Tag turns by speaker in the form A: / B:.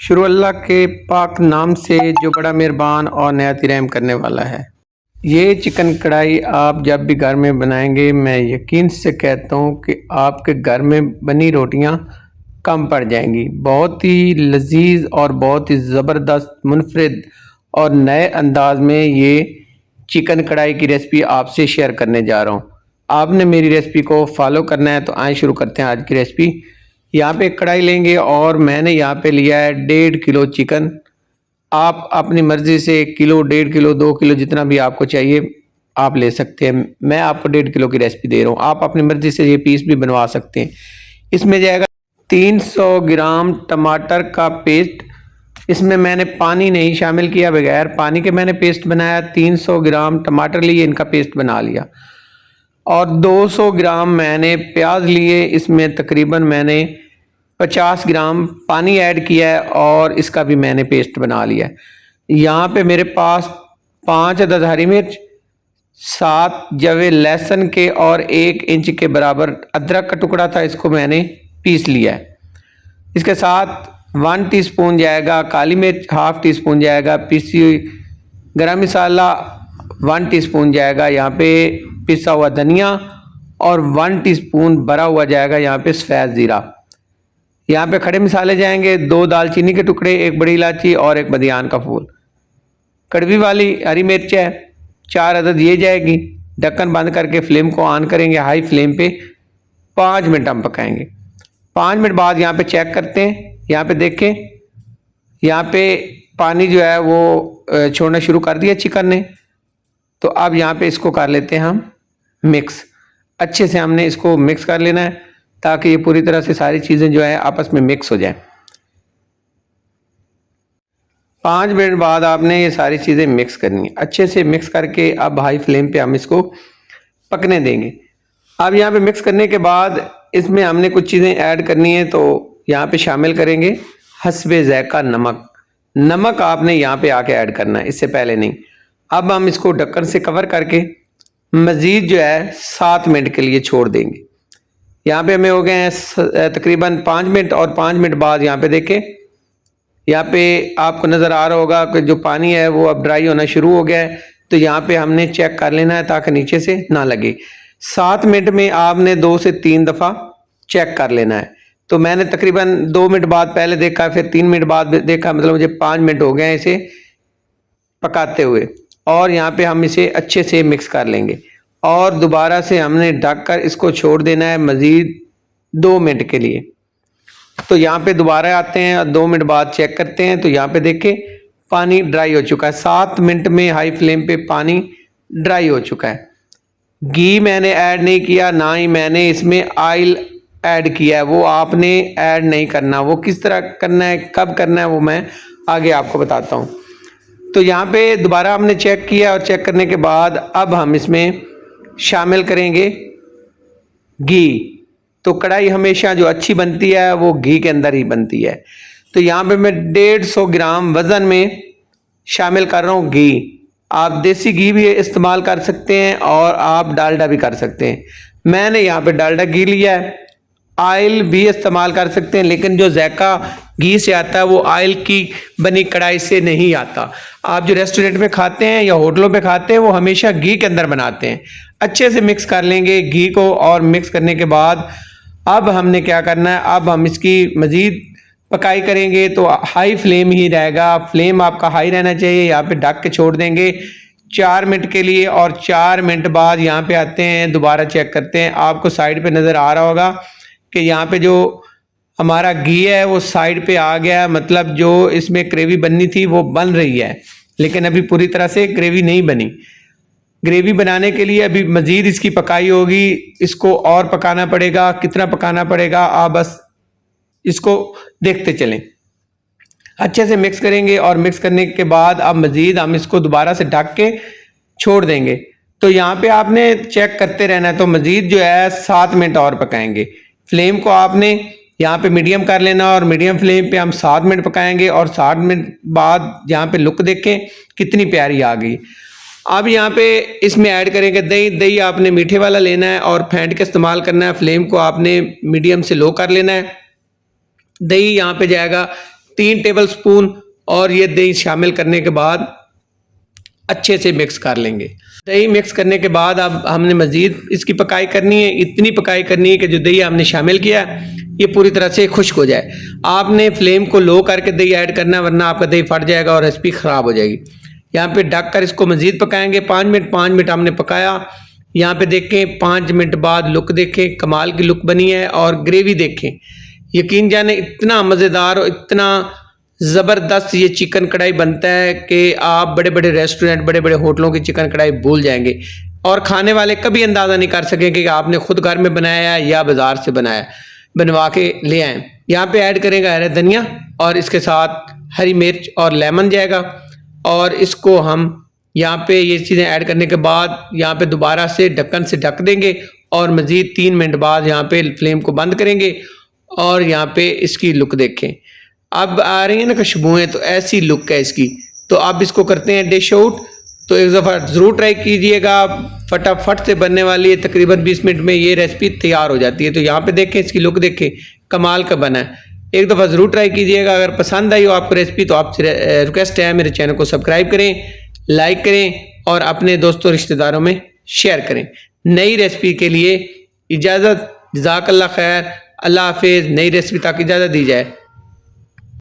A: शुरू अल्लाह के पाक नाम से जो बड़ा मेहरबान और नहायत रहम करने वाला है। ये चिकन कढ़ाई आप जब भी घर में बनाएंगे, मैं यकीन से कहता हूँ कि आपके घर में बनी रोटियाँ कम पड़ जाएंगी। बहुत ही लजीज और बहुत ही ज़बरदस्त मुनफरिद और नए अंदाज में ये चिकन कढ़ाई की रेसिपी आपसे शेयर करने जा रहा हूँ। आपने मेरी रेसिपी को फॉलो करना है, तो आइए शुरू करते हैं आज की रेसिपी। यहाँ पे एक कढ़ाई लेंगे और मैंने यहाँ पे लिया है 1.5 किलो चिकन। आप अपनी मर्जी से 1 किलो, 1.5 किलो, 2 किलो जितना भी आपको चाहिए आप ले सकते हैं। मैं आपको 1.5 किलो की रेसिपी दे रहा हूँ, आप अपनी मर्जी से ये पीस भी बनवा सकते हैं। इसमें जाएगा 300 ग्राम टमाटर का पेस्ट। इसमें मैंने पानी नहीं शामिल किया, बगैर पानी के मैंने पेस्ट बनाया। 300 ग्राम टमाटर लिए, इनका पेस्ट बना लिया। और 200 ग्राम मैंने प्याज लिए, इसमें तकरीबन मैंने 50 ग्राम पानी ऐड किया है और इसका भी मैंने पेस्ट बना लिया है। यहाँ पे मेरे पास 5 अदद हरी मिर्च, 7 जवे लहसुन के और 1 इंच के बराबर अदरक का टुकड़ा था, इसको मैंने पीस लिया है। इसके साथ 1 टीस्पून जाएगा काली मिर्च, हाफ टी स्पून जाएगा पीसी हुई गरम मसाला, 1 टीस्पून जाएगा यहाँ पे पिसा हुआ धनिया और 1 टीस्पून भरा हुआ जाएगा यहाँ पे सफ़ेद ज़ीरा। यहाँ पे खड़े मसाले जाएंगे 2 दालचीनी के टुकड़े, 1 बड़ी इलायची और 1 बदियान का फूल। कड़वी वाली हरी मिर्च है 4 अदद, ये जाएगी। ढक्कन बंद करके फ्लेम को ऑन करेंगे, हाई फ्लेम पे 5 मिनट हम पकाएंगे। 5 मिनट बाद यहाँ पे चेक करते हैं। यहाँ पे देखें, यहाँ पे पानी जो है वो छोड़ना शुरू कर दिया चिकन ने। तो अब यहाँ पे इसको कर लेते हैं हम मिक्स। अच्छे से हमने इसको मिक्स कर लेना है ताकि ये पूरी तरह से सारी चीज़ें जो है आपस में मिक्स हो जाएं। 5 मिनट बाद आपने ये सारी चीज़ें मिक्स करनी है। अच्छे से मिक्स करके अब हाई फ्लेम पे हम इसको पकने देंगे। अब यहाँ पे मिक्स करने के बाद इसमें हमने कुछ चीज़ें ऐड करनी है, तो यहाँ पे शामिल करेंगे हस्बे ज़ायका नमक। नमक आपने यहाँ पे आके ऐड करना है, इससे पहले नहीं। अब हम इसको ढक्कन से कवर करके मज़ीद जो है 7 मिनट के लिए छोड़ देंगे। यहाँ पे हमें हो गए हैं तकरीबन 5 मिनट, और 5 मिनट बाद यहाँ पे देखें, यहाँ पे आपको नज़र आ रहा होगा कि जो पानी है वो अब ड्राई होना शुरू हो गया है। तो यहाँ पे हमने चेक कर लेना है ताकि नीचे से ना लगे। 7 मिनट में आपने 2 से 3 दफ़ा चेक कर लेना है। तो मैंने तकरीबन 2 मिनट बाद पहले देखा, फिर 3 मिनट बाद देखा, मतलब मुझे 5 मिनट हो गए हैं इसे पकाते हुए। और यहाँ पे हम इसे अच्छे से मिक्स कर लेंगे और दोबारा से हमने ढककर इसको छोड़ देना है मज़ीद 2 मिनट के लिए। तो यहाँ पे दोबारा आते हैं और 2 मिनट बाद चेक करते हैं। तो यहाँ पे देखें पानी ड्राई हो चुका है। 7 मिनट में हाई फ्लेम पे पानी ड्राई हो चुका है। घी मैंने ऐड नहीं किया, ना ही मैंने इसमें ऑयल ऐड किया है। वो आपने ऐड नहीं करना। वो किस तरह करना है, कब करना है, वो मैं आगे आपको बताता हूँ। तो यहाँ पे दोबारा हमने चेक किया और चेक करने के बाद अब हम इसमें शामिल करेंगे घी। तो कढ़ाई हमेशा जो अच्छी बनती है वो घी के अंदर ही बनती है। तो यहाँ पे मैं 150 ग्राम वज़न में शामिल कर रहा हूँ घी। आप देसी घी भी इस्तेमाल कर सकते हैं और आप डालडा भी कर सकते हैं। मैंने यहाँ पे डालडा घी लिया है। ऑयल भी इस्तेमाल कर सकते हैं, लेकिन जो ज़ायका घी से आता है वो ऑयल की बनी कढ़ाई से नहीं आता। आप जो रेस्टोरेंट में खाते हैं या होटलों पे खाते हैं वो हमेशा घी के अंदर बनाते हैं। अच्छे से मिक्स कर लेंगे घी को, और मिक्स करने के बाद अब हमने क्या करना है, अब हम इसकी मज़ीद पकाई करेंगे। तो हाई फ्लेम ही रहेगा, फ्लेम आपका हाई रहना चाहिए। यहाँ पे ढक के छोड़ देंगे 4 मिनट के लिए, और 4 मिनट बाद यहाँ पे आते हैं, दोबारा चेक करते हैं। आपको साइड पे नज़र आ रहा होगा कि यहाँ पे जो हमारा घी है वो साइड पे आ गया, मतलब जो इसमें ग्रेवी बननी थी वो बन रही है, लेकिन अभी पूरी तरह से ग्रेवी नहीं बनी। ग्रेवी बनाने के लिए अभी मज़ीद इसकी पकाई होगी, इसको और पकाना पड़ेगा। कितना पकाना पड़ेगा आप बस इसको देखते चलें। अच्छे से मिक्स करेंगे और मिक्स करने के बाद अब मज़ीद हम इसको दोबारा से ढक के छोड़ देंगे। तो यहाँ पे आपने चेक करते रहना है। तो मज़ीद जो है 7 मिनट और पकाएंगे। फ्लेम को आपने यहाँ पे मीडियम कर लेना, और मीडियम फ्लेम पे हम 7 मिनट पकाएंगे। और 7 मिनट बाद यहाँ पे लुक देखें कितनी प्यारी आ गई। अब यहाँ पे इसमें ऐड करेंगे दही। दही आपने मीठे वाला लेना है और फेंट के इस्तेमाल करना है। फ्लेम को आपने मीडियम से लो कर लेना है। दही यहाँ पे जाएगा 3 टेबलस्पून और ये दही शामिल करने के बाद अच्छे से मिक्स कर लेंगे। दही मिक्स करने के बाद अब हमने मज़ीद इसकी पकाई करनी है, इतनी पकाई करनी है कि जो दही हमने शामिल किया ये पूरी तरह से खुश्क हो जाए। आपने फ्लेम को लो करके दही ऐड करना है, वरना आपका दही फट जाएगा और रेसिपी ख़राब हो जाएगी। यहाँ पे ढक कर इसको मज़ीद पकाएंगे 5 मिनट हमने पकाया। यहाँ पे देखें 5 मिनट बाद लुक देखें, कमाल की लुक बनी है और ग्रेवी देखें, यकीन जाने इतना मज़ेदार और इतना ज़बरदस्त ये चिकन कढ़ाई बनता है कि आप बड़े बड़े रेस्टोरेंट, बड़े बड़े होटलों की चिकन कढ़ाई भूल जाएंगे और खाने वाले कभी अंदाज़ा नहीं कर सकेंगे कि आपने खुद घर में बनाया है या बाज़ार से बनाया, बनवा के ले आए। यहाँ पे ऐड करेंगे हरा धनिया और इसके साथ हरी मिर्च और लेमन जाएगा और इसको हम यहाँ पे ये चीज़ें ऐड करने के बाद यहाँ पे दोबारा से ढक्कन से ढक देंगे और मज़ीद 3 मिनट बाद यहाँ पे फ्लेम को बंद करेंगे और यहाँ पे इसकी लुक देखें। अब आ रही है ना खुशबुएं, तो ऐसी लुक है इसकी। तो अब इसको करते हैं डिश आउट। तो एक दफ़ा ज़रूर ट्राई कीजिएगा, फटाफट से बनने वाली है, तकरीबन 20 मिनट में ये रेसिपी तैयार हो जाती है। तो यहाँ पे देखें, इसकी लुक देखें, कमाल का बना है। एक दफ़ा ज़रूर ट्राई कीजिएगा। अगर पसंद आई हो आपको रेसिपी तो आपसे रिक्वेस्ट है मेरे चैनल को सब्सक्राइब करें, लाइक करें और अपने दोस्तों रिश्तेदारों में शेयर करें। नई रेसिपी के लिए इजाज़त, जज़ाकल्लाह खैर, अल्लाह हाफिज़। नई रेसिपी तक इजाज़त दी जाए।